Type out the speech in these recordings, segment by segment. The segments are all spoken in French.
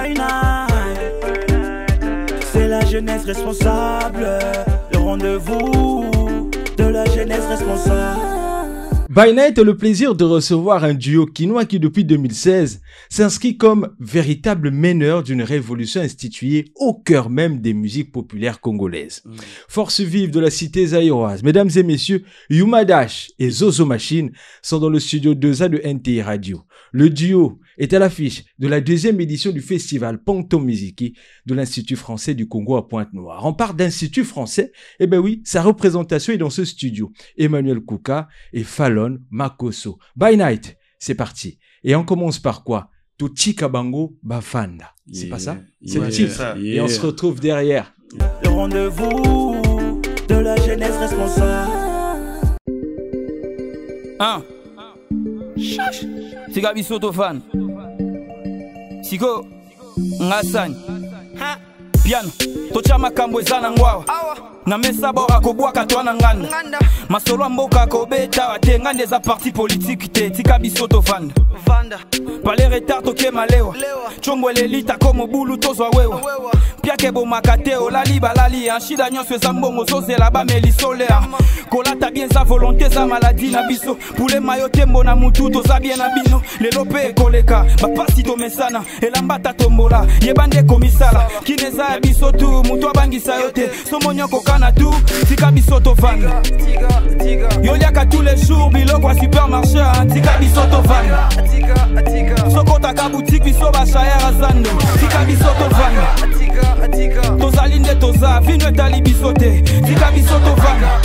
by night. C'est la jeunesse responsable, le rendez-vous de la jeunesse responsable. By Night a le plaisir de recevoir un duo quinois qui depuis 2016 s'inscrit comme véritable meneur d'une révolution instituée au cœur même des musiques populaires congolaises. Force vive de la cité zaïroise, mesdames et messieurs, Yuma Dash et Zozo Machine sont dans le studio 2A de NTI Radio. Le duo est à l'affiche de la deuxième édition du festival Ponto Miziki de l'Institut français du Congo à Pointe-Noire. On parle d'Institut français, eh ben oui, sa représentation est dans ce studio. Emmanuel Kouka et Fallon Makoso. By Night, c'est parti. Et on commence par quoi? Tuchika Bango Bafanda. C'est pas ça? C'est le titre. Et on se retrouve derrière. Le rendez-vous de la jeunesse responsable. Tika bisoto fan Siko Ngasani Piano Tocha makambo ezana ngwawa Na mesa bora kobwaka twana nganda Masolo mboka kobeta wate ngande za parti politique te Tika bisoto vanda Pale retard toke malewa Chombo elita komo bulu tozwa wewa Piake bo makate olali balali Anshida nyonso eza mbongo zozela ba melisole Kolata bien za volonté za maladie na biso Poule mayote mbona mutu toza bien na bino Lelo pe koleka bapasi to mesana Elambata tombola yebande komisala Kineza ya biso tu mutu abangisa yote Somonyoko kana tu tika biso to vanda Yoliaka tous les jours biloko a supermarché Tika biso to vanda Sokota ka boutique biso ba shayara zando Tika biso to vanda Tozali nde toza vino etali biso te Tika biso to vanda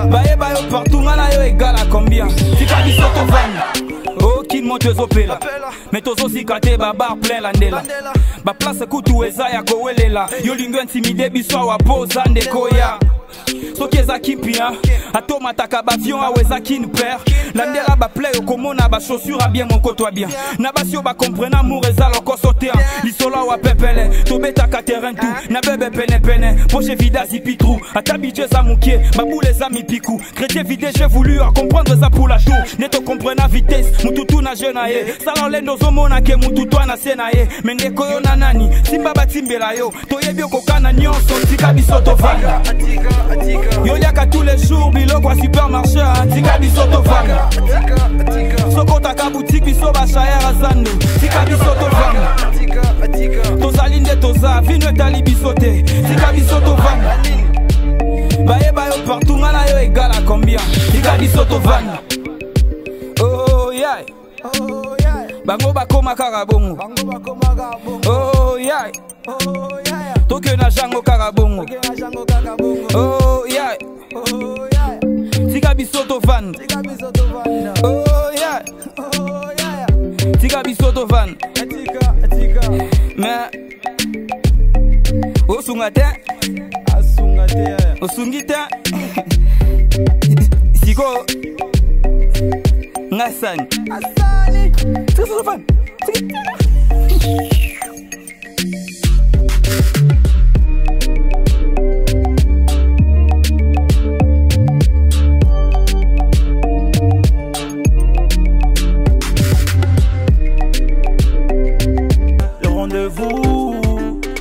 Baye bayo partout ngana yo egala combien Tika biso to vanda Aucune monteuse opela Mais tozo zikate ba bar plein la ndela Ba place kutu eza ya kowelela Yo lingo intimide biso wa poza ndekoya Soki eza kimpia Atoma taka bavion aweza kin père Landela ba play okomona ba chaussure a bien mon koto bien Na basio ba comprena amour eza loko sauter Lisola wa pepele Tobeta ka terrain tout Na bebe pene pene Poche vida zipitrou Atabidje za moukie Baboule za mipikou Chrétien vide j'ai voulu comprendre za pour la tour Neto comprena vitesse Mututu na jena ye Salole zomona ke mututu na sena ye Mendeko yo nanani Simba batimbela yo Toyebi okokana nyonso Tika biso to vanda Yoliaka tous les jours biloko a supermarché Tika biso to vanda Sokota ka boutique biso ba shayara zando Tika biso to vanda Tozali nde toza vino etali biso te Tika biso to vanda Baye bayo partout ngana yo egala combien Tika biso to vanda Oh yeah Bango bakoma kaka bongo Oh yeah Toke na jango kaka bongo Oh yeah Tika biso to van Oh yeah Tika biso to van Mais Osungate Osungite Siko Ngasani Tika biso to van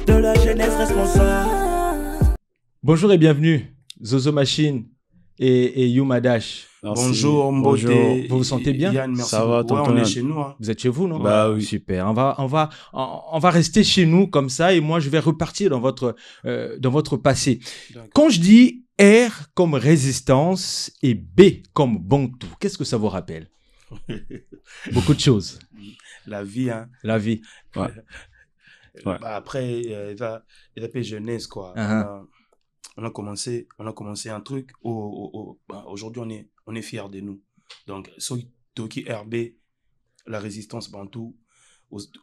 De la jeunesse responsable. Bonjour et bienvenue, Zozo Machine et Yuma Dash. Merci. Bonjour Mbote. Vous vous sentez bien? Yann, merci. Ça va, on est chez nous. Hein. Vous êtes chez vous, non? Bah oui. Super. On va rester chez nous comme ça et moi je vais repartir dans votre passé. Quand je dis R comme résistance et B comme Bantou, qu'est-ce que ça vous rappelle? Beaucoup de choses. La vie, hein. La vie. Ouais. Bah, après, il va jeunesse, quoi. On a commencé un truc. Bah, aujourd'hui, on est fiers de nous. Donc, Toki RB, la résistance Bantou,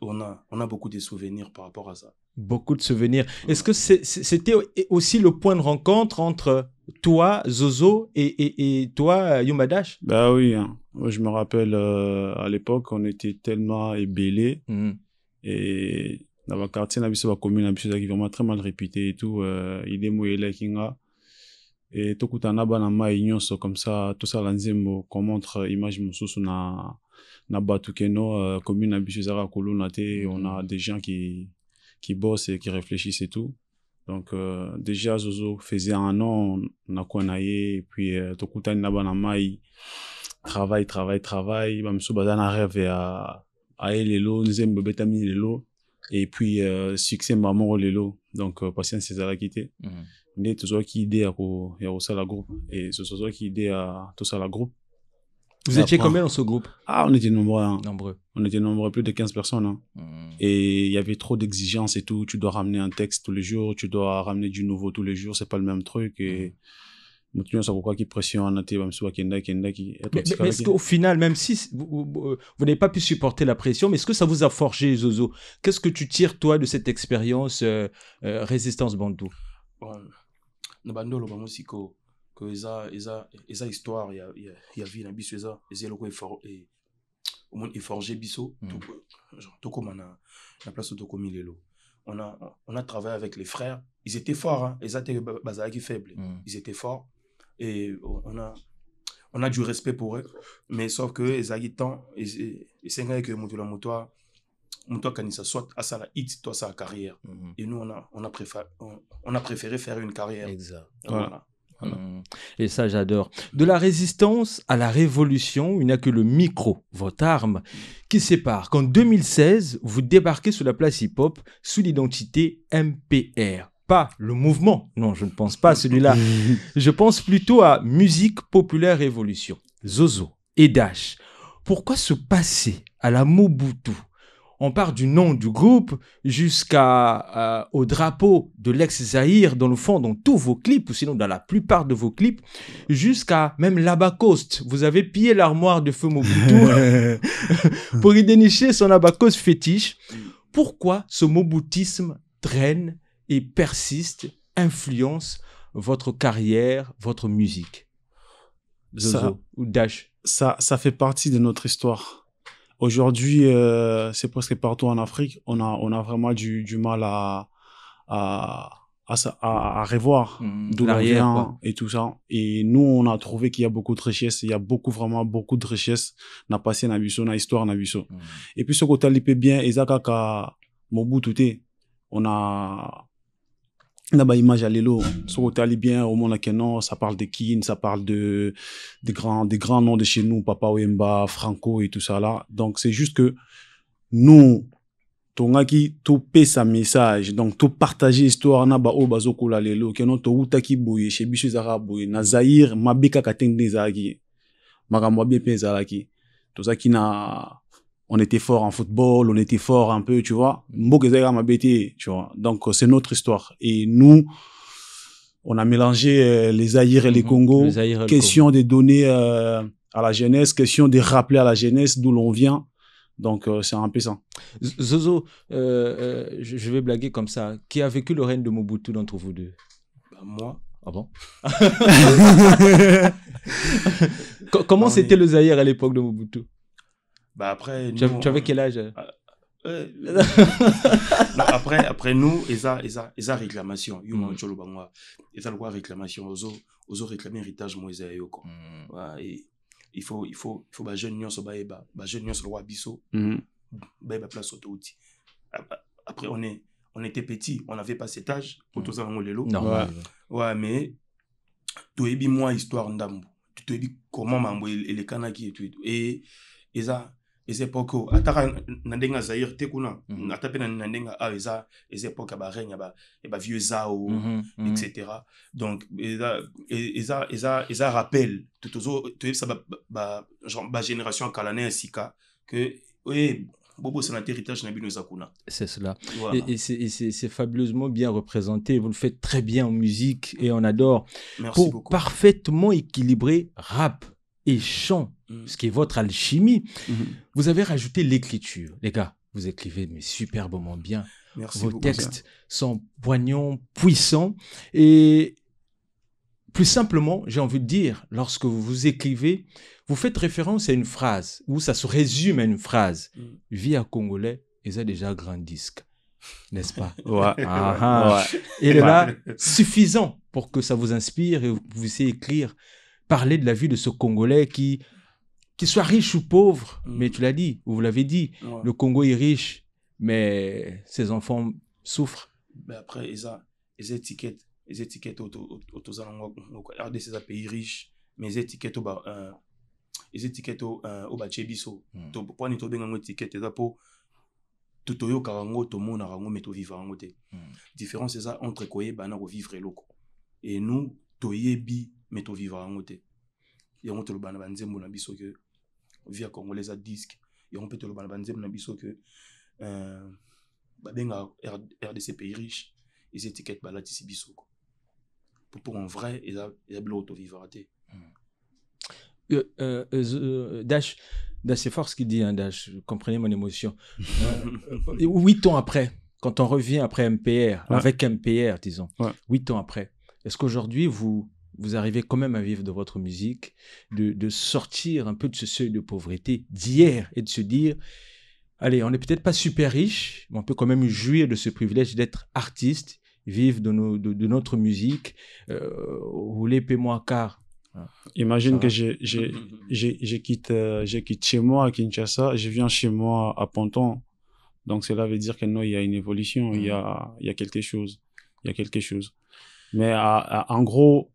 on a beaucoup de souvenirs par rapport à ça. Beaucoup de souvenirs. Est-ce que c'était aussi le point de rencontre entre toi, Zozo, et toi, Yuma Dash? Bah oui, hein. Moi, je me rappelle, à l'époque, on était tellement ébélés. Et dans le quartier, on a vu la commune, qui est vraiment très mal réputée et tout. Il est mouillé, kinga. Et tout le temps, on a comme ça, tout ça, l'anzembo, qu'on montre image moussous na Nabatukeno, commune Abishuzara Kolonate, on a des gens qui bossent et qui réfléchissent et tout. Donc, déjà, Zozo faisait un an, on a Kwanaye, et puis, Tokutan Nabanamai, travail. Bamsou Badana rêve à Elelo, Nzembe Betami Lelo, et puis, succès Maman Lelo. Donc, patience, c'est à la quitter. Mais tout ça qui idée à la groupe. Et tout ça qui idée à tout ça la groupe. Vous étiez combien dans ce groupe? Ah, on était nombreux. Hein. Nombreux. On était nombreux, plus de 15 personnes. Hein. Et il y avait trop d'exigences et tout. Tu dois ramener un texte tous les jours, tu dois ramener du nouveau tous les jours, c'est pas le même truc. Et maintenant, ça pourquoi qui pression en été, même soit Kenda qui. Mais est-ce qu'au final, même si vous n'avez pas pu supporter la pression, mais est-ce que ça vous a forgé, Zozo? Qu'est-ce que tu tires, toi, de cette expérience Résistance Bantou? Bon, Nabandolo, Bamusiko. Que eza histoire il y a vie na biso eza loko et au moins forger biso tout comme na place de komi lelo on a travaillé avec les frères, ils étaient forts hein, ils étaient bazaki faibles, ils étaient forts et on a du respect pour eux, mais sauf que ezaki temps et c'est que moto la moto kanisa soit à ça la hit toi ça carrière et nous on a préféré faire une carrière. Exact. Voilà. Et ça, j'adore. De la résistance à la révolution, il n'y a que le micro, votre arme, qui sépare qu'en 2016, vous débarquez sur la place hip-hop sous l'identité MPR. Pas le mouvement, non, je ne pense pas à celui-là. Je pense plutôt à Musique Populaire Révolution, Zozo et Dash. Pourquoi se passer à la Mobutu? On part du nom du groupe jusqu'au drapeau de l'ex-Zaïre, dans le fond, dans tous vos clips, ou sinon dans la plupart de vos clips, jusqu'à même l'Abacoste. Vous avez pillé l'armoire de Feu Mobutu pour y dénicher son Abacoste fétiche. Pourquoi ce moboutisme traîne et persiste, influence votre carrière, votre musique? Zozo ou Dash? Ça fait partie de notre histoire. Aujourd'hui, c'est presque partout en Afrique, on a vraiment du mal à revoir d'où l'on vient et tout ça. Et nous, on a trouvé qu'il y a beaucoup de richesses, il y a vraiment beaucoup de richesses dans le passé, dans l'histoire, dans l'histoire. Et puis, ce côté l'ipé bien, Ezaka Mobutu, on a une image à l'élo, ce côté bien au monde ça parle de Kin, ça parle des grands noms de chez nous, Papa Wemba, Franco et tout ça là. Donc c'est juste que nous, tongaki tout paie sa message, donc tout partager histoire na ba o bazoko la lelo, que non to utaki boye chez bichu zara boye na Zaïre mabika kateng des zaki, magamwa bien pe zalaki, tout ça qui na on était fort en football, on était fort un peu, tu vois. Tu vois. Donc, c'est notre histoire. Et nous, on a mélangé les Zaïre et les Congo. Question de donner à la jeunesse, question de rappeler à la jeunesse d'où l'on vient. Donc, c'est un peu ça. Zozo, je vais blaguer comme ça. Qui a vécu le règne de Mobutu d'entre vous deux? Moi. Ah bon? Comment c'était le Zaïre à l'époque de Mobutu? Bah après tu avais quel âge? Après nous eza réclamation eza quoi réclamation ozo réclamer héritage moi eza yo quoi. Il faut ba jeune nyonso ba jeune nyonso roi biso ba place autouti. Après on était petit, on n'avait pas cet âge pour tous en lelo. Ouais mais to ebi moi histoire ndambu. Tu te dis comment mambo les kanaki et tout et eza époque ataka nandenga Zaïre te kuna atape nandenga eza époque ba règne ba vieux zao etc. Donc eza rappel tout ça genre ba génération kalane sika que Bobo c'est notre héritage nabino zakuna. C'est cela. Voilà. Et c'est fabuleusement bien représenté, vous le faites très bien en musique et on adore. Merci beaucoup. Parfaitement équilibré rap et chant, ce qui est votre alchimie. Vous avez rajouté l'écriture. Les gars, vous écrivez mais superbement bien. Merci Vos beaucoup, textes sont poignants, puissants. Et plus simplement, j'ai envie de dire, lorsque vous écrivez, vous faites référence à une phrase, ou ça se résume à une phrase. Vie à Congolais, ils ont déjà un grand disque. N'est-ce pas? Ouais. Et là, suffisant pour que ça vous inspire et vous puissiez écrire, parler de la vie de ce Congolais qui qu'il soit riche ou pauvre, mais tu l'as dit, vous l'avez dit, le Congo est riche, mais ses enfants souffrent. Mais après, ils ont les étiquettes aux RDC, c'est un pays riche, mais les étiquettes au Bachebiso. Pour nous, les étiquettes, c'est pour tout le monde, tout le monde, mais tout vivre en côté. Différence, c'est ça entre quoi bana vivre loco. Et nous, toyebi, mais tout vivre en côté. Et on te le bana banzembo na biso que via congolais à disque. Et on peut te le bana banzembo na biso que babenga RDC pays riche, les étiquettes balatisi biso. Pour un vrai, ils a l'auto vivre. Dash, c'est fort ce qu'il dit, hein, Dash. Comprenez mon émotion. 8 ans après, quand on revient après MPR, avec MPR, disons, 8 ans après, est-ce qu'aujourd'hui, vous arrivez quand même à vivre de votre musique, de sortir un peu de ce seuil de pauvreté d'hier et de se dire, allez, on n'est peut-être pas super riche, mais on peut quand même jouir de ce privilège d'être artiste, vivre de notre musique, rouler paie-moi car. Imagine que je quitte chez moi à Kinshasa, je viens chez moi à Ponton. Donc cela veut dire que non, il y a une évolution, il y a quelque chose. Il y a quelque chose. Mais en gros,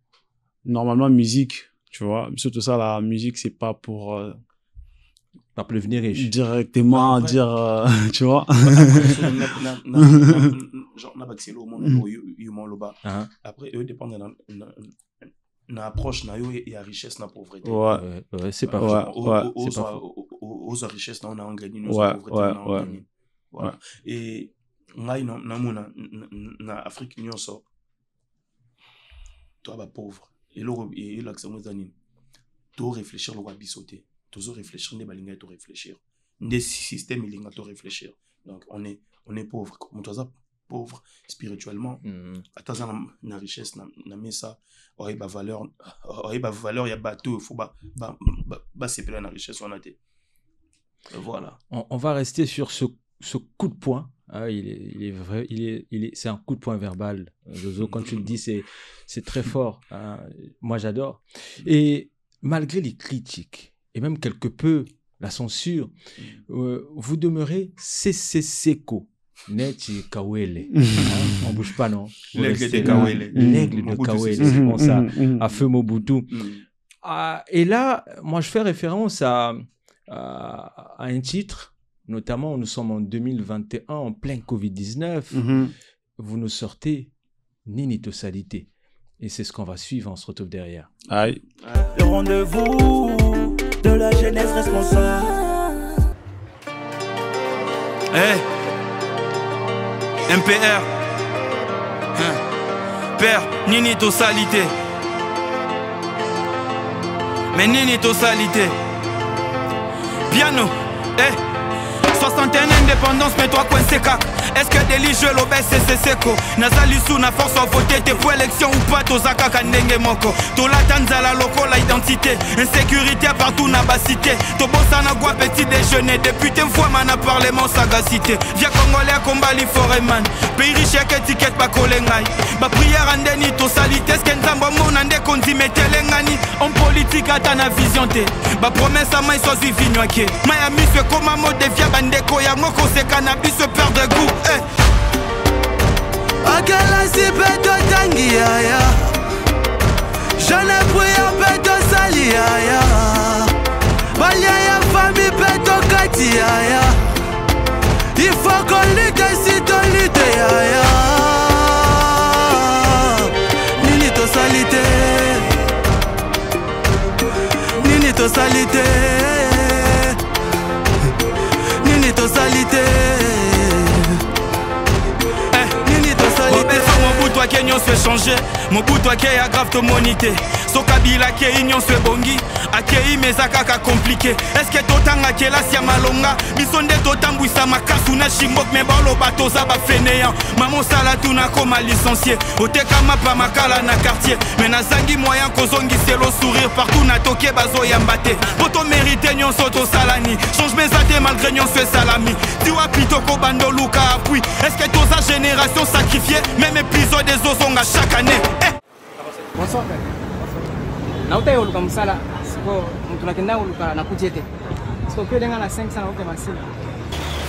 normalement, musique, tu vois, surtout ça, la musique, c'est pas pour... pas pour devenir riche. Directement après, dire, tu vois. Après, eux dépendent na approche na yo et à richesse na pauvreté. Ouais, c'est pas faux. Aux richesses na on a en gagné, nous pauvreté voilà. Et ngai na Afrique nyonso toi ba pauvre et l'accent aux années to réfléchir le roi bisoté to réfléchir ne balinga to réfléchir des systèmes il to réfléchir. Donc on est pauvre comme toi pauvre spirituellement attends na richesse na mesa oi ba valeur ya bateau faut ba c'est plein na richesse on a été voilà. On va rester sur ce coup de poing. Il est vrai, c'est un coup de poing verbal. Jozo, quand tu le dis, c'est très fort. Moi, j'adore. Et malgré les critiques et même quelque peu la censure, vous demeurez Seko. Neti Kawele. On bouge pas, non? L'aigle de Kawele. L'aigle de Kawele, c'est bon ça. À feu Mobutu. Et là, moi, je fais référence à un titre, notamment, nous sommes en 2021, en plein Covid-19. Vous nous sortez Nini Tosalité. Et c'est ce qu'on va suivre, on se retrouve derrière. Aïe. Le rendez-vous de la jeunesse responsable. Hey. MPR, Père, Nini Tosalité. Mais Nini Tosalité. Piano, 61 indépendance, mais toi coincé cac. Est-ce que délit je l'obèse c'est Seko? Nazali sous na force à voter t'es pour élection ou pas Tozaka Kandenge Moko. Tola Tanzala loko la identité. Insécurité partout na bas cité. Tobosa na gua petit déjeuner. Député fois mana parlement sagacité. Via Congolais à combat li foreman. Pays riche à étiquette pas kolengai. Ba prière andeni Tosalité. Est-ce qu'un zamba monande kondi metelengani. En politique à ta na vision te. Ba promesse à maï soit suivi noaké. Miami fait comme un mot de via bandeko ya moko se cannabis se perd de goût. Akela si peto tangi ya je ne prie peto sali ya balia ya famille peto kati ya il faut qu'on lutte si ton lutte ya Nini Tosalité Nini Tosalité Nini Tosalité Mobutu ake nyonso échangé Mobutu ake aggrave to monité So Kabila ake nyonso ebongi Ake meza kaka compliqué. Est-ce que totanga kelasi ya malonga Bisonde totambwisa makasu na shimbok Me balo batoza ba fainéant Maman sala tuna koma licencié Oteka mapa makala na quartier Mais nazangi moyen kozongi selo sourire Partout na toke bazo yambate Poto mérite nyonso to salani Change mes athées malgré nyonso salami Tiwa pitoko bando luka appui Est-ce que toza génération sacrifiée Même épisode des ozonga chaque année. Bonsoir. Naute oluka musala siko tunakenda uluka na kujete so que denga na 500 ok masina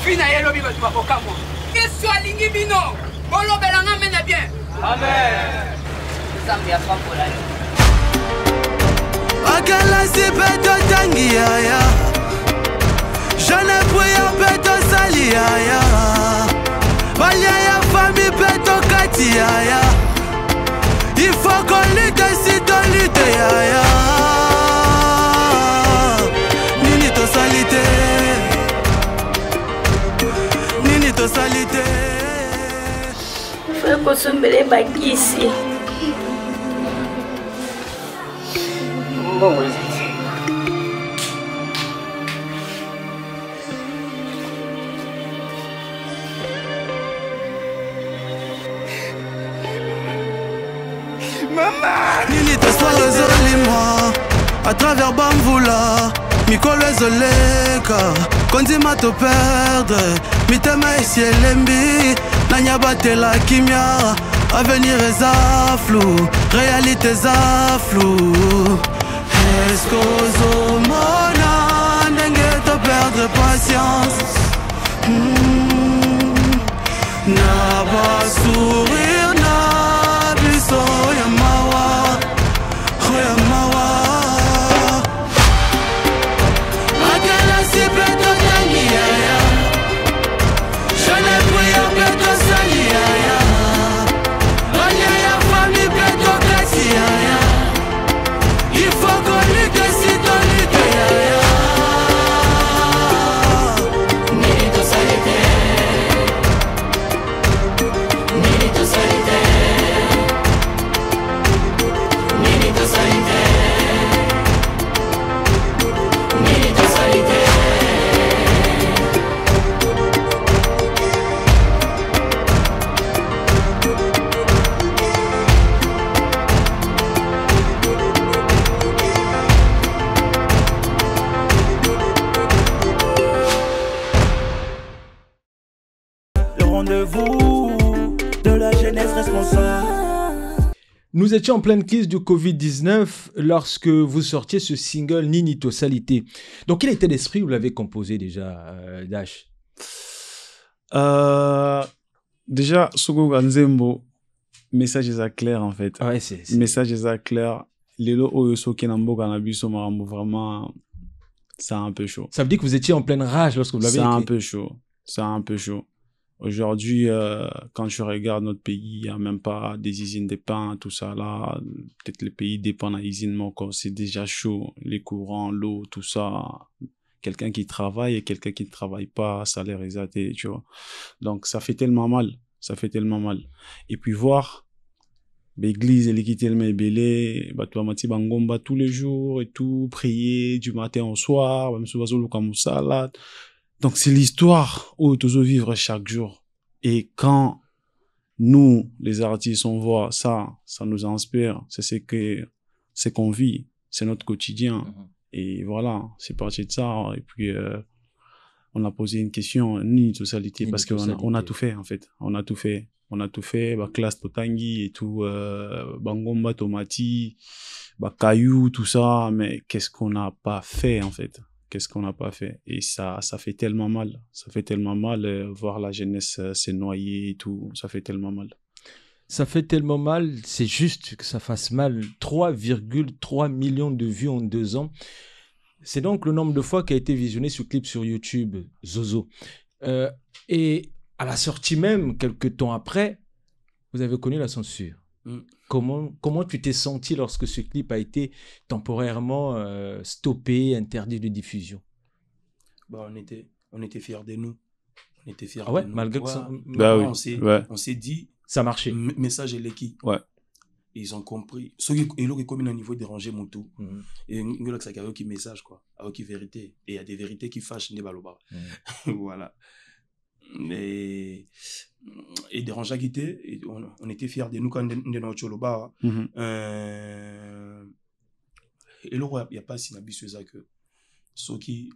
fina yelo biba tu bakokambo keso alingi bino bolo belanga mena bien amen zambi afakola akala sipeto tangi ya jane puya peto sali ya balia ya famille peto kati ya il faut qu'on lutte si ton lutte ya nini to salite nini to salite faut qu'on sombele bakisi bon nini tosala ezolima à travers bamvula mikolo ezoleka kondima toperdre mitema esi elembi nanyabatela kimia avenir eza flou réalité eza flou eske ozomona ndenge toperdre patience na basourire na biso ya mawa ya mawa akala si peto tangi ya jane puya peto sali ya balia ya famille peto kasi ya il faut qu'on lutte si ton lutte ya nini to salite nini to salite nini to salite nini to salite Le rendez-vous de la jeunesse responsable. Nous étions en pleine crise du Covid-19 lorsque vous sortiez ce single Nini to Salité. Donc, quel était l'esprit où vous l'avez composé déjà, Dash? Déjà, Sogo Ganzembo, message est clair en fait. Ouais, c'est... Message est clair. Lelo Oyoso Kenambo Ganabiso Marambo, vraiment, c'est un peu chaud. Ça veut dire que vous étiez en pleine rage lorsque vous l'avez écrit. C'est un peu chaud. C'est un peu chaud. Aujourd'hui, quand je regarde notre pays, il n'y a même pas des usines de pain, tout ça là. Peut-être le pays dépend de l'usine, mais encore, c'est déjà chaud. Les courants, l'eau, tout ça. Quelqu'un qui travaille et quelqu'un qui ne travaille pas, salaire exaté, tu vois. Donc, ça fait tellement mal. Ça fait tellement mal. Et puis voir, l'église, elle est quittée le mébélé, bah, tu vas mati bangomba tous les jours et tout, prier du matin au soir, même souvent comme salade. Donc, c'est l'histoire où tu dois vivre chaque jour. Et quand nous, les artistes, on voit ça, ça nous inspire. C'est qu'on vit. C'est notre quotidien. Et voilà, c'est parti de ça. Et puis, on a posé une question, ni totalité, parce qu'on a tout fait, en fait. On a tout fait. On a tout fait, bah, classe Totangi et tout, Bangomba, Tomati, bah, Caillou, tout ça. Mais qu'est-ce qu'on n'a pas fait, en fait? Qu'est-ce qu'on n'a pas fait? Et ça fait tellement mal. Ça fait tellement mal, voir la jeunesse se noyer et tout. Ça fait tellement mal. Ça fait tellement mal, c'est juste que ça fasse mal. 3,3 millions de vues en 2 ans. C'est donc le nombre de fois qui a été visionné ce clip sur YouTube, Zozo. Et à la sortie même, quelques temps après, vous avez connu la censure. Comment tu t'es senti lorsque ce clip a été temporairement stoppé, interdit de diffusion? Bah, on était fiers de nous. On était fiers de nous. Malgré que ça... Bah oui. On s'est dit... Ça marchait. Message est l'équipe. Ouais. Ils ont compris. Ceux qui ont commis un niveau dérangé mon tout. Et il y a qui message quoi. Avec qui vérité. Et il y a des vérités qui fâchent ne baloba. Voilà. Et dérangeant qui était, on était fiers de nous quand on est dans Choloba. Et là, il n'y a pas si n'abusé ça que ceux qui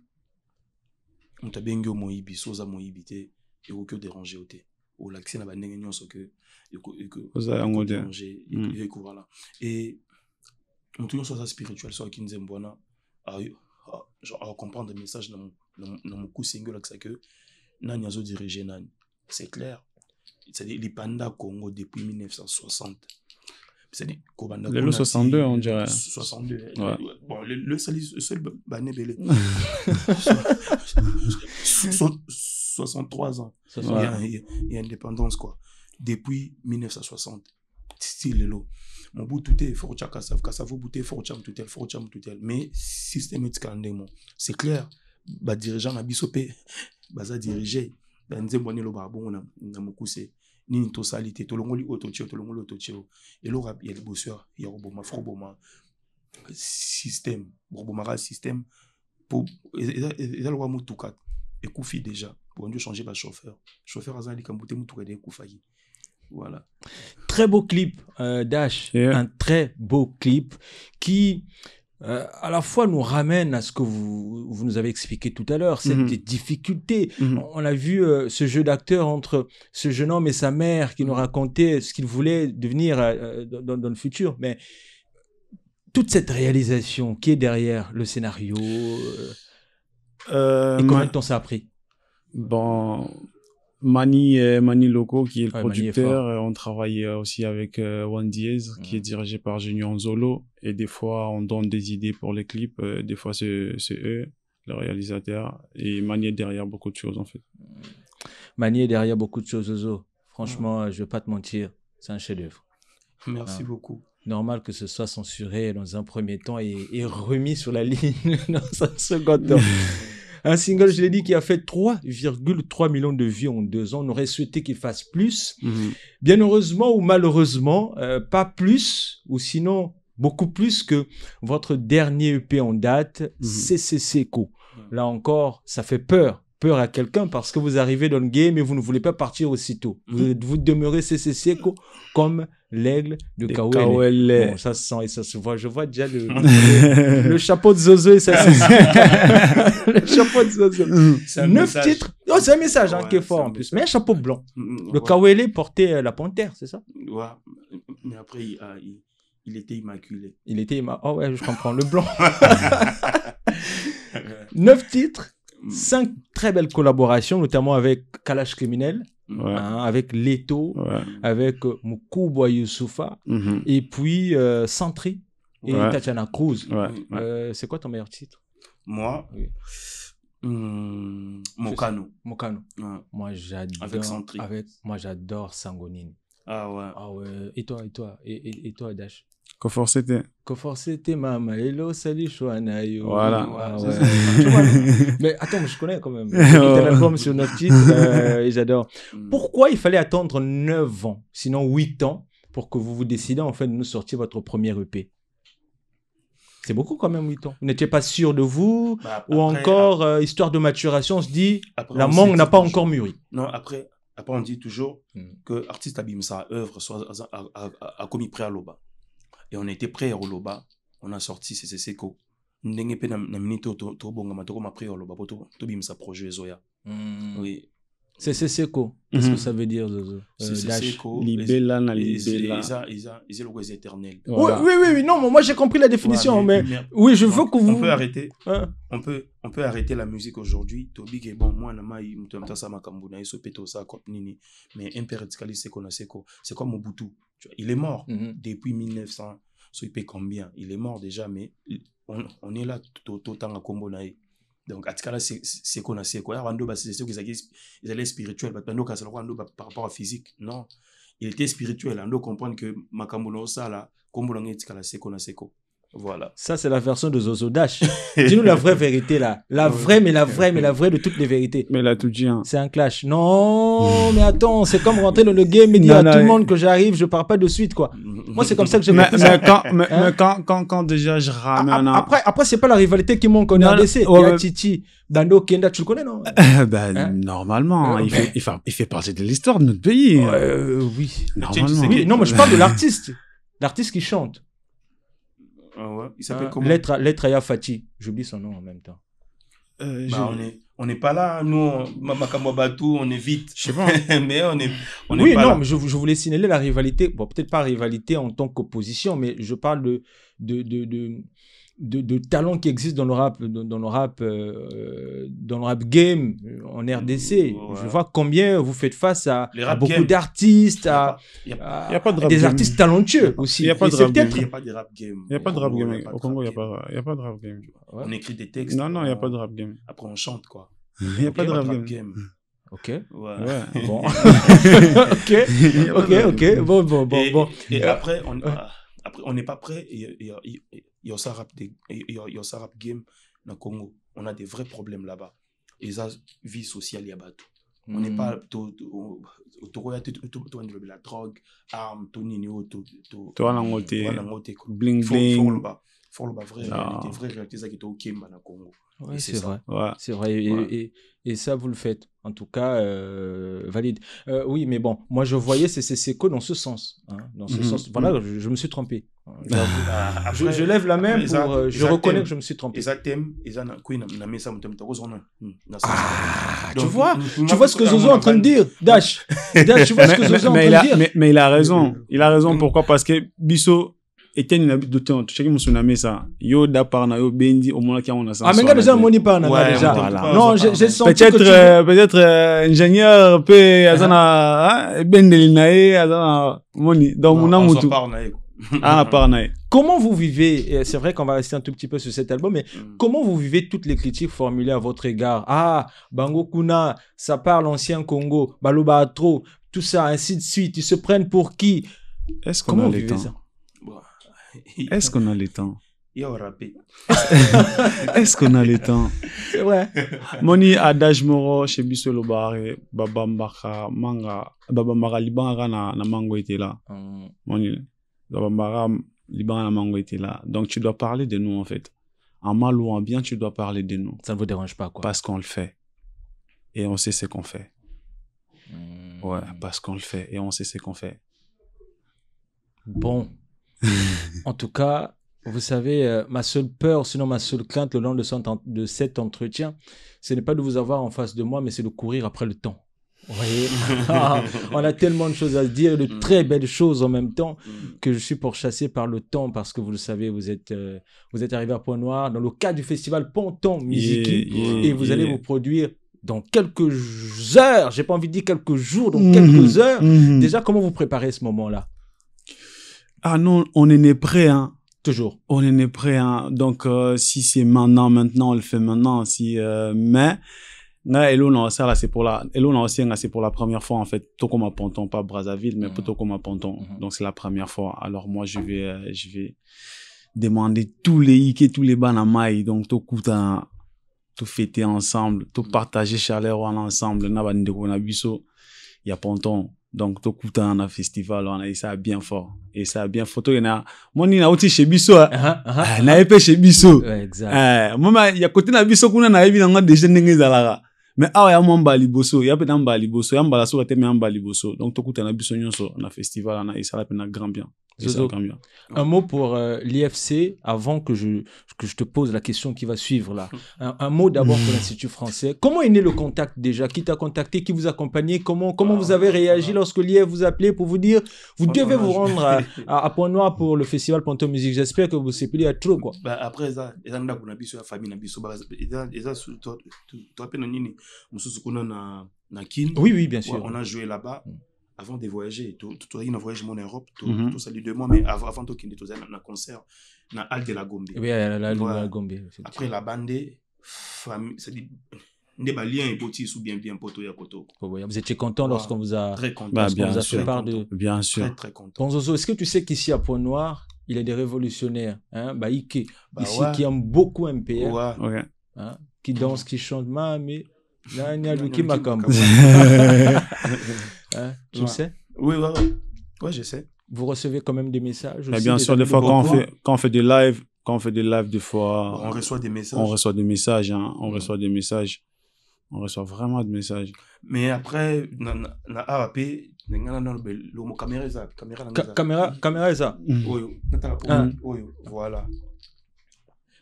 ont bien eu Moïbi, ceux à Moïbi, et aucun dérangé au thé. Ou l'accès n'a pas d'engagement ce que voilà. Et on tourne sur ça spirituel, sur qui nous aime bon. genre, à comprendre le message dans mon coup single, que Nani a dirigé Nani. C'est clair. C'est-à-dire, les pandas Congo depuis 1960. C'est-à-dire, le 62, on dirait. 62. Ouais. Bon, le seul bané belé. 63 ans. Il y a indépendance, quoi. Depuis 1960. Style l'eau. Mon bout tout est fort Kassav bouté fort tout tel mais système c'est clair ba dirigeant na bisopé baza diriger ba nzembone lo ba bon na mokuse ni to salité to longoli otochio et le rap il y a les bosseurs il y a roboma froboma système roboma système pour il a le roi mutukat et koufi déjà pour on changer ba chauffeur azali kambuté mutuka de koufayi. Voilà. Très beau clip, Dash. Yeah. Un très beau clip qui, à la fois, nous ramène à ce que vous nous avez expliqué tout à l'heure, cette difficulté. On a vu ce jeu d'acteur entre ce jeune homme et sa mère qui nous racontait ce qu'il voulait devenir dans le futur. Mais toute cette réalisation qui est derrière le scénario, et combien de temps ça a pris? Bon... Mani Loco, qui est le producteur. On travaille aussi avec One Diez, qui est dirigé par Junior Nzolo. Et des fois, on donne des idées pour les clips. Des fois, c'est eux, le réalisateur. Et Mani est derrière beaucoup de choses, en fait. Mani est derrière beaucoup de choses, Zozo. Franchement, je vais pas te mentir, c'est un chef-d'œuvre. Merci beaucoup. Normal que ce soit censuré dans un premier temps et remis sur la ligne dans un second temps. Un single, je l'ai dit, qui a fait 3,3 millions de vues en 2 ans. On aurait souhaité qu'il fasse plus. Bien heureusement ou malheureusement, pas plus, ou sinon beaucoup plus que votre dernier EP en date, CCCECO. Là encore, ça fait peur à quelqu'un parce que vous arrivez dans le game et vous ne voulez pas partir aussitôt. Vous demeurez CCCECO comme l'aigle de Kawele. Bon, ça se sent et ça se voit. Je vois déjà le chapeau de Zozo et ça se sent. Le chapeau de Zozo. 9 titres. Oh, c'est un message qui est fort en plus. Mais un chapeau blanc. Le Kawele portait la panthère, c'est ça? Ouais. Mais après, il était immaculé. Il était immaculé. Oh ouais, je comprends. Le blanc. 9 titres. 5 très belles collaborations, notamment avec Kalash Criminel, avec Leto, avec Moukouba Youssoufa, et puis Sentry et Tatiana Cruz. C'est quoi ton meilleur titre? Moi, Mokano. Moi, j'adore. Avec Sentry. Moi, j'adore Sangonine. Ah ouais. Ah ouais. Et toi, Dash? Koforcete mama hello salut Chouanayo. Voilà. Mais attends, je connais quand même. L'album sur 9 titres et j'adore. Pourquoi il fallait attendre 9 ans, sinon 8 ans, pour que vous décidiez en fait de nous sortir votre premier EP? C'est beaucoup quand même 8 ans. Vous n'étiez pas sûr de vous ou encore histoire de maturation, on se dit la mangue n'a pas encore mûri. Non, après on dit toujours que l'artiste abîme sa œuvre soit a commis prêt à l'oba. Et on était prêt à Oloba, on a sorti CCCECO. N'engue pe na minute to bonga matoko ma prêt à Oloba pour to bim sa projet Zoya. Oui. CCCECO. Qu'est-ce que ça veut dire, Zozo? CCCECO. Libella na libella. Ils ont le éternel. Oui. Non, moi j'ai compris la définition, mais oui, je veux que vous. On peut arrêter. On peut arrêter la musique aujourd'hui. Tobi que bon, moi na mai mutamta sa makambu na iso peto sa ko nini. Mais impérativement c'est qu'on a seko. C'est comme Mobutu. Il est mort depuis 1900. So il paye combien? Il est mort déjà, mais on est là tout temps à Combo naï. Donc, à ce cas-là, c'est qu'on a c'est quoi? C'est ceux qui allaient spirituels. Par rapport à physique, non. Il était spirituel. On doit comprendre que Makambono, ça là, Combo c'est qu'on a c'est quoi. Voilà. Ça, c'est la version de Zozo Dash. Dis-nous la vraie vérité là. La vraie de toutes les vérités. Mais là, tout dit. C'est un clash. Non, mais attends, c'est comme rentrer dans le game et dire à tout le monde que j'arrive, je pars pas de suite, quoi. Moi, c'est comme ça que j'ai compris ça. Quand déjà je ramène. Après, c'est pas la rivalité qui manque en RDC. Il y a Titi, Dando, Kenda, tu le connais, non? Normalement, il fait partie de l'histoire de notre pays. Oui. Normalement. Oui, non, mais je parle de l'artiste. L'artiste qui chante. Ouais. Il s'appelle comment? Lettre Aya Fati. J'oublie son nom en même temps. On n'est pas là, nous, Makamwabatou, on est vite. Je sais pas. Mais on est oui, pas non, là. mais je voulais signaler la rivalité. Bon, peut-être pas rivalité en tant qu'opposition, mais je parle de talents qui existent dans le rap, dans le rap game en RDC. Ouais. Je vois combien vous faites face à beaucoup d'artistes, à des artistes talentueux aussi. Il n'y a pas de rap game. Il n'y a pas de rap game. Il n'y a pas de rap game. Au Congo, il n'y a pas de rap game. On écrit des textes. Non, il n'y a pas de rap game. Après, on chante, quoi. Il n'y a pas de rap game. Ok. Ouais. Bon. Ok. Bon. Et après, on n'est pas prêt. Il y a ça rap game dans le Congo. On a des vrais problèmes là-bas. Et ça, vie sociale, il y a pas tout. On n'est pas la drogue, armes, tout nino, tout. Bling bling. Faut le vrai réalité ça qui est au Kimba dans le Congo. Ouais, c'est vrai. Ouais. C'est vrai. Et ça, vous le faites. En tout cas, valide. Oui, mais bon, moi, je voyais c'est quoi dans ce sens. Hein, dans ce sens. Voilà, je me suis trompé. Après, je lève la main pour... je reconnais que je me suis trompé. Tu vois ce que Zozo est en train de dire, Dash. Tu vois ce que Zozo est en train de dire. Mais il a raison. Il a raison. Pourquoi? Parce que Bisso... Et tu as dit que tu as ça. Yo d'apart na yo bendi au moins qu'il y a un ascenseur. Ah mais regarde déjà mon pas déjà. Non, j'ai senti peut-être ingénieur peut azana bendelinae azana moni donc mon amutu. Ah parnae. Comment vous vivez, c'est vrai qu'on va rester un tout petit peu sur cet album, mais comment vous vivez toutes les critiques formulées à votre égard? Ah, Bango Kuna, ça parle ancien Congo, Baloba trop, tout ça, ainsi de suite, ils se prennent pour qui? Est-ce qu'on a le temps? Est-ce qu'on a le temps? Est-ce qu'on a le temps? C'est vrai. Moni adage moro chez Bisso Lobare, Babambaka, Manga, Babambaka Liban na Mango était là. Moni, Babambaka Liban na Mango était là. Donc tu dois parler de nous en fait. En mal ou en bien, tu dois parler de nous. Ça ne vous dérange pas quoi? Parce qu'on le fait. Et on sait ce qu'on fait. Ouais, parce qu'on le fait et on sait ce qu'on fait. Bon. En tout cas, vous savez, ma seule peur, sinon ma seule crainte le long de cet entretien, ce n'est pas de vous avoir en face de moi, mais c'est de courir après le temps. Vous voyez, on a tellement de choses à se dire, de très belles choses en même temps, que je suis pourchassé par le temps parce que vous le savez, vous êtes arrivé à Pointe-Noire dans le cadre du festival Ponton Musique et vous allez vous produire dans quelques heures, j'ai pas envie de dire quelques jours, dans quelques heures. Déjà, comment vous préparez ce moment-là? Ah non, on est né prêt, hein. Toujours. On est né prêt, hein. Donc, si c'est maintenant, on le fait maintenant. Si, mais, ça, là, c'est pour la première fois, en fait. Tout comme à Ponton, pas Brazzaville, mais plutôt comme à Ponton. Donc, c'est la première fois. Alors, moi, je vais demander tous les hikes, tous les banamaï. Donc, tout coûte tout fêter ensemble, tout partager chaleur ensemble. Il y a Ponton. Donc, tout coûte un festival, on a eu ça bien fort. Et ça bien photo, il y en a, moi, il y a aussi chez Bisso, n'a pas chez Bisso. Exact. Moi, il y a côté na Bisso, qu'on a évidemment des jeunes qui sont mais ah, il y a un bali bosso, il y a peut-être un bali bosso, il y a un balasso, il y a un bali bosso. Donc, tout coûte un Bisso, on a festival, on a eu ça, on a grand bien. Un mot pour l'IFC avant que je te pose la question qui va suivre là. Un mot d'abord pour l'Institut français. Comment est né le contact déjà? Qui t'a contacté? Qui vous a accompagné? Comment vous avez réagi lorsque l'IF vous appelait pour vous dire vous devez vous rendre à Pointe-Noire pour le festival Ponton Musique? J'espère que vous s'est plié à trop quoi. Après ça, ils ont la famille oui, bien sûr. On a joué là-bas. Avant de voyager, tout a voyagé en Europe, tout ça lui 2 mois, mais avant de qu'il était dans un concert, dans Al de la Gombe. Oui, à la Gombe. Après la bande, c'est-à-dire, des liens et petits ou bien poto et poto. Vous étiez content lorsqu'on vous a fait part de. Bien sûr. Très content. Bon, Zozo, est-ce que tu sais qu'ici à Pointe-Noire, il y a des révolutionnaires, hein, Ike, ici qui aiment beaucoup MPR, hein, qui dansent, qui chantent, mais. Là, il y a Luki Makambo. Tu le sais? Oui, je sais. Vous recevez quand même des messages aussi? Bien sûr, des fois, quand on fait des lives, des fois... On reçoit des messages. On reçoit des messages, hein. On reçoit des messages. On reçoit vraiment des messages. Mais après, na AAP, caméra est ça. Voilà.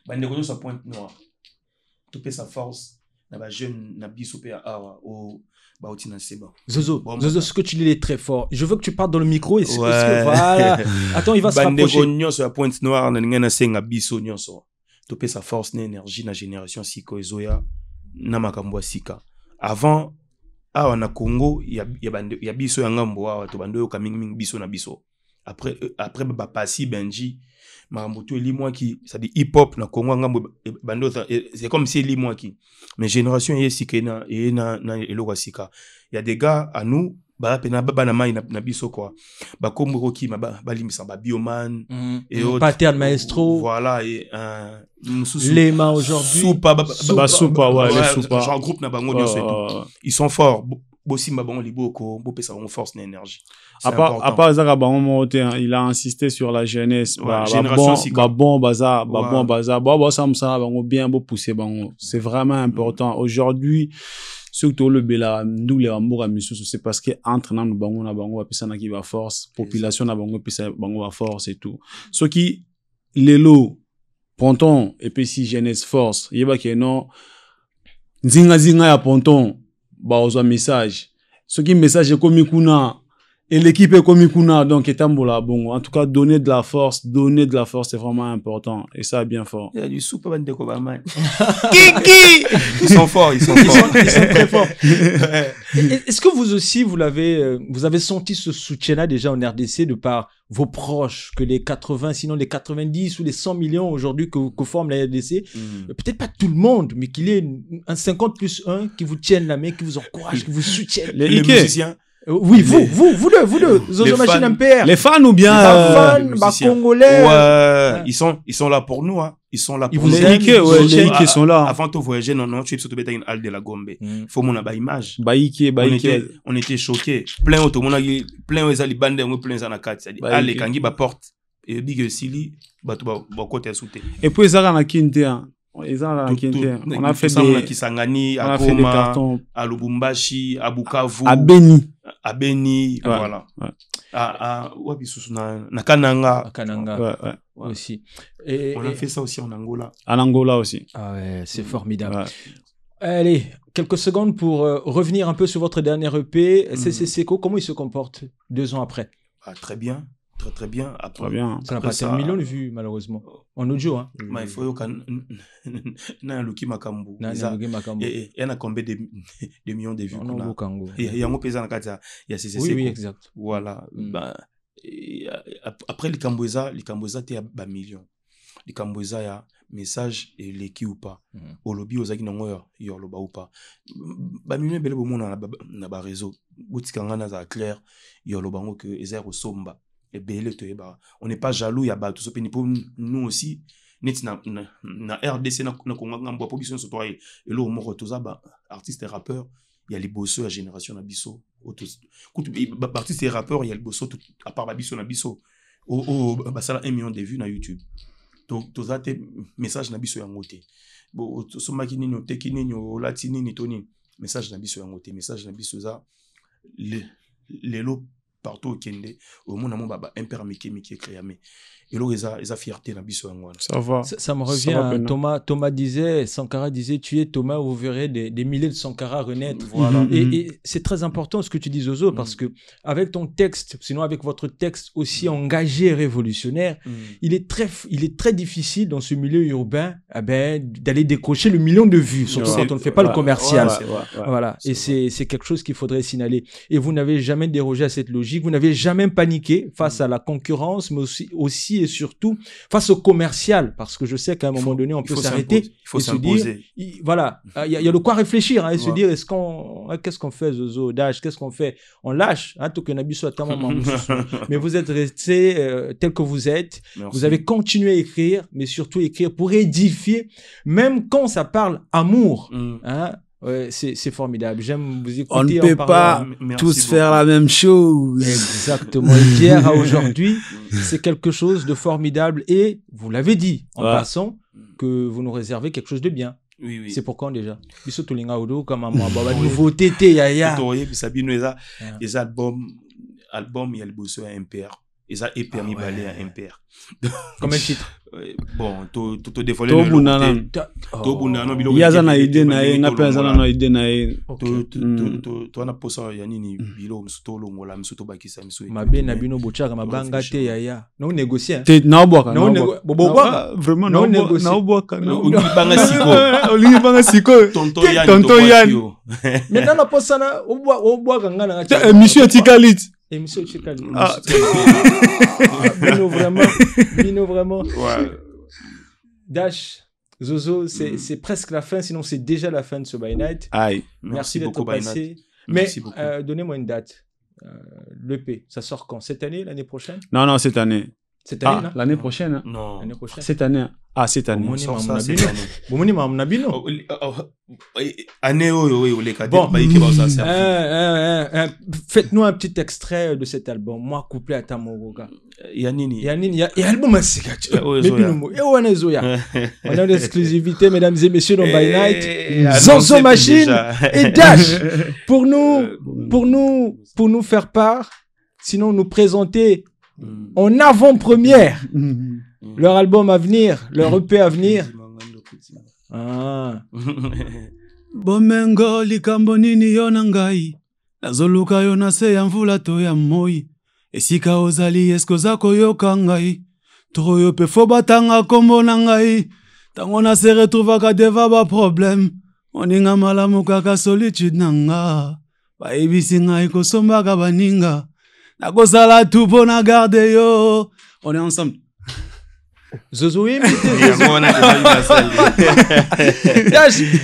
Bandeko sa pointe noire. Tout peut sa force. Jeune Zozo, ce que tu dis est très fort. Je veux que tu parles dans le micro. Voilà. Attends, il va se rapprocher. topé sa force na énergie na génération siko ezoya na makambo sika avant awa na Congo ya biso ya ngambo awa to bando yo kaming biso na biso après ba pasi benji makambo to eli moi qui ça dit hip hop na Congo ngambo bando c'est comme si eli moi qui mais génération ye sika na eloko sika il y a des gars à nous ba pena baba na mai na biso quoi ba kombo ki ba limisa ba bioman et autres pattern maestro voilà et les mains aujourd'hui soupa ouais les soupa genre groupe na bango nyonso ils sont forts bosimba bango liboko bo pesa bango force na énergie à part ça bango il a insisté sur la jeunesse bon bazar ça bango bien beau pousser bango c'est vraiment important aujourd'hui surtout le bela nous les amour amisus c'est parce que entre nous bango na bango pesa na qui va force population na bango pesa bango va force et tout ce qui les lots ponton et puis si jeunesse force yeba que non zinga ya ponton ba ozo message ce qui message comme kuna et l'équipe est comme kuna donc etambola bon en tout cas donner de la force c'est vraiment important et ça bien fort il y a du soupe bande de kobaman kiki ils sont forts ils sont très forts est-ce que vous aussi vous avez senti ce soutien là déjà en RDC de par vos proches que les 80 sinon les 90 ou les 100 millions aujourd'hui que forme la RDC peut-être pas tout le monde mais qu'il y ait un 50+1 qui vous tienne la main qui vous encourage qui vous soutienne les musiciens. Oui, vous deux, Zozo Machine MPR. Les fans ou bien les fans, Congolais. Ouais, ils sont là pour nous, hein. Ils sont là pour nous. Les Ike sont là. Avant de voyager, non, tu es surtout une halle de la Gombe. Faut mon image. Ike. On était choqués. Plein auto, plein aux ali bande, plein aux anakati. Allez, kangi ba porte. Et big sili, ba côté souté. Et puis ça na kinte. On a fait des Kisangani, à Goma, à Lubumbashi, à Bukavu, à Beni, voilà. Na Kananga. Aussi. On a fait ça aussi en Angola. En Angola aussi. Ah ouais, c'est formidable. Ouais. Allez, quelques secondes pour revenir un peu sur votre dernier EP. CCCO, comment il se comporte 2 ans après? Très bien. Très bien. Très bien. Ça n'a pas été 1 million de vues, malheureusement. En audio, hein. Mais il faut que Luki Makambu. Il y en a combien de millions de vues? Il y a un peu de CCC. Oui, exact. Voilà. Après, les Cambouza, il y a millions. Les Cambouza, il y a message et les qui ou pas. Au lobby, aux agues, il y a ou pas. Millions de monde dans le réseau. Boutikangana, ça clair. Il y a le bango que les airs au somba. On n'est pas jaloux, il y a tout ça. Nous aussi, na RDC, na Congo, na position sur toi. Et là, on a artistes et rappeurs, il y a les bosseurs à génération Nabiso. Artistes et rappeurs, il y a les bosseurs, à part Nabiso, Nabiso. Ça a 1 million de vues sur YouTube. Donc, tout ça, tes messages Nabiso yangote. Bon, ce makini, no tekini, no latini, ni toni. Message Nabiso yangote. Message Nabiso, ça, les lots. Partout au Kende, au monde imperméqué créamé. Et là, ils ont fierté dans biso. Ça va. Ça me revient. Thomas disait, Sankara disait, tu es Thomas, vous verrez des milliers de Sankara renaître. Voilà. Et c'est très important ce que tu dis, Zozo, parce que avec ton texte, sinon avec votre texte aussi engagé et révolutionnaire, il est très difficile dans ce milieu urbain, d'aller décrocher le million de vues, surtout quand on ne fait pas le commercial. Voilà. Et c'est quelque chose qu'il faudrait signaler. Et vous n'avez jamais dérogé à cette logique. Vous n'avez jamais paniqué face à la concurrence, mais aussi et surtout face au commercial, parce que je sais qu'à un moment donné, on peut s'arrêter et se dire, voilà, il y a de quoi réfléchir, et se dire, qu'est-ce qu'on fait, Zozo, Dash, qu'est-ce qu'on fait? On lâche, hein, mais vous êtes resté tel que vous êtes. Merci. Vous avez continué à écrire, mais surtout écrire pour édifier, même quand ça parle amour, hein. Ouais, c'est formidable. J'aime vous écouter. On ne peut pas tous faire la même chose. Exactement. D'hier à aujourd'hui, c'est quelque chose de formidable. Et vous l'avez dit en passant que vous nous réservez quelque chose de bien. Oui. C'est pour quand déjà? Biso Tolinga Odo, comme un nouveau tété, yaya. Les albums, il y a le bosseur MPR. et ça est permis balai à impair. Comme un titre. Bon, tout dévoilé le Yazana idée nae, na pensana na idée nae. Toi na posa ya nini bilo msutolo ngola msuto bakisa msu. Mabe na bino bochaka mabanga te yaya. Na négocier. Te na boaka. Vraiment na négocier. Na boaka. Banga siko. Oli banga siko. Tonto Yann. Maintenant na posa na oboaka ngana nga. Monsieur Tikalit. Monsieur Tikalit. Bino vraiment. Ouais. Dash, Zozo, c'est presque la fin, sinon c'est déjà la fin de ce By Night. Aïe. Merci d'être passé. Mais donnez-moi une date. L'EP, ça sort quand? Cette année, l'année prochaine? Non, cette année. Cette année, l'année prochaine. Non. L'année prochaine. Cette année. Ah, cette année. Bon, faites-nous un petit extrait de cet album. Moi, couplé à Tamoroga. Yanini. Il y a album à on a l'exclusivité, mesdames et messieurs, dans By Night. Zozo Machine et Dash. Pour nous faire part, sinon nous présenter en avant-première leur album à venir, leur EP à venir. Bomengo likambo nini yo na ngai nazoluka yo na se ya mvula to ya moi esika ozali esko zako yoka ngai to yo pe fo batanga kombo na ngai tango na se retrouvaka deva ba problème oninga malamu kaka solitude nanga baebisi ngai kosombaka baninga nakosala tout pour na garder yo. On est ensemble. Zozo est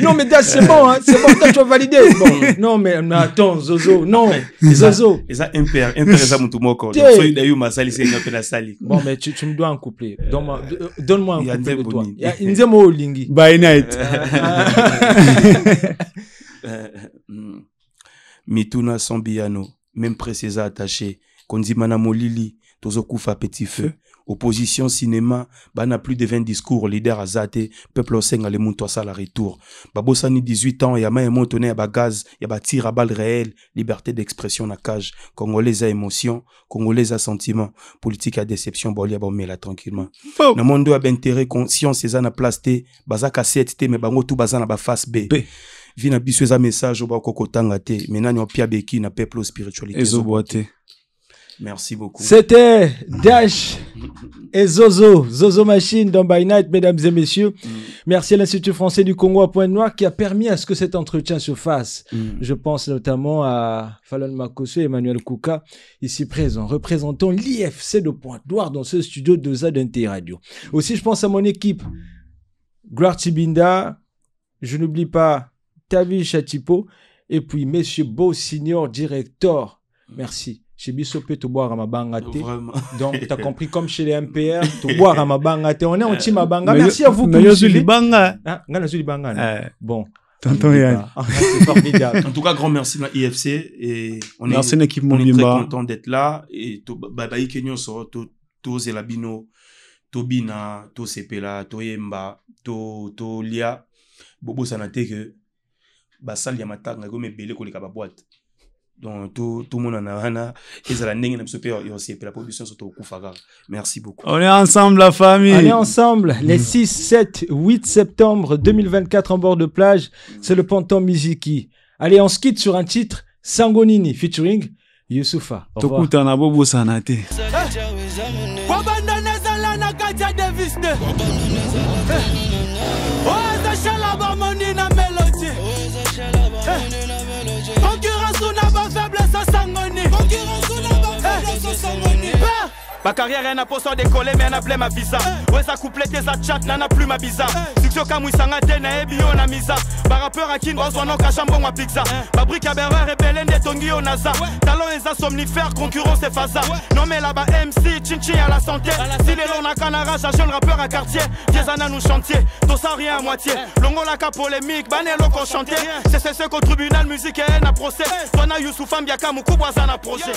non mais Dash c'est bon, hein. C'est bon, toi tu vas valider. Bon, non mais attends Zozo, non Zozo. Et ça impair ça mutu moko. Donc so d'ailleurs ma sali c'est une pena sali. Bon mais tu me dois un couplet. Donne-moi un couplet de toi. Il y a Nzemo Lingi. By Night. Mituna Sambiano, même précisa attaché. Konzimana Molili, Tozo Koufa Petit Feu. Opposition cinéma, n'a plus de 20 discours, leader Azate, peuple au seng, les moutons à la retour. Babosani 18 ans, y'a un montonné à gaz, y'a tir à balles réelles, liberté d'expression na cage. Congolais à émotion, Congolais à sentiment, politique à déception, bon, y'a là tranquillement. Le monde a intérêt, conscience, c'est à plasté, bazaka 7T, mais bango tout bazan à face B. Vina bisouza message au bako tangate, maintenant y'a pia beki na peuple spiritualité. Merci beaucoup. C'était Dash et Zozo Machine dans By Night, mesdames et messieurs. Merci à l'Institut français du Congo à Pointe-Noire qui a permis à ce que cet entretien se fasse. Je pense notamment à Fallon Makosso et Emmanuel Kouka, ici présents, représentant l'IFC de Pointe-Noire dans ce studio de ZNT Radio. Aussi, je pense à mon équipe, Gloire Tibinda, je n'oublie pas Tavi Chatipo, et puis Monsieur Beau Senior Director. Merci. Chez Bissopé, tu bois à ma bangate. Donc, tu as compris, comme chez les MPR, tu bois à ma bangate. On est en team à banga. Merci à vous pour nous suivre. Bon. Tonton Yann. C'est formidable. En tout cas, grand merci à IFC. Et on est très content d'être là. Et Babaï Kenyon sort, to Zelabino, to Bina, to Sepela, to Yemba, to Lia. Bobo Sanate que Basal Yamata, n'a gomme belé ko les boîte. Donc tout le monde en a merci beaucoup. On est ensemble la famille. On est ensemble les 6, 7, 8 septembre 2024 en bord de plage. C'est le Panton Miziki. Allez, on se quitte sur un titre Sangonini featuring Youssoufa. Au revoir. Ma carrière n'a pas sans décoller mais n'a plus ma visa. Ouais ça couplette ça chat n'a plus ma visa. Succès comme Wisanga tena ebio na misa. Ba rappeur à kin ozo no kachambon wa pizza. Ba brique à berber rebelle ne tongi on naza. Talon et somnifère concurrence c'est faza. Non mais là-bas MC Chinchi à la santé. Si les longs na canara jeune rappeur à quartier. Diezana nous chantier. Tout ça rien à moitié. Longo la ka polémique banelo qu'on chanter. C'est ce qu'au tribunal musique et na procès. Toi na Youssoufa Mbiaka Moukou Boazana projet.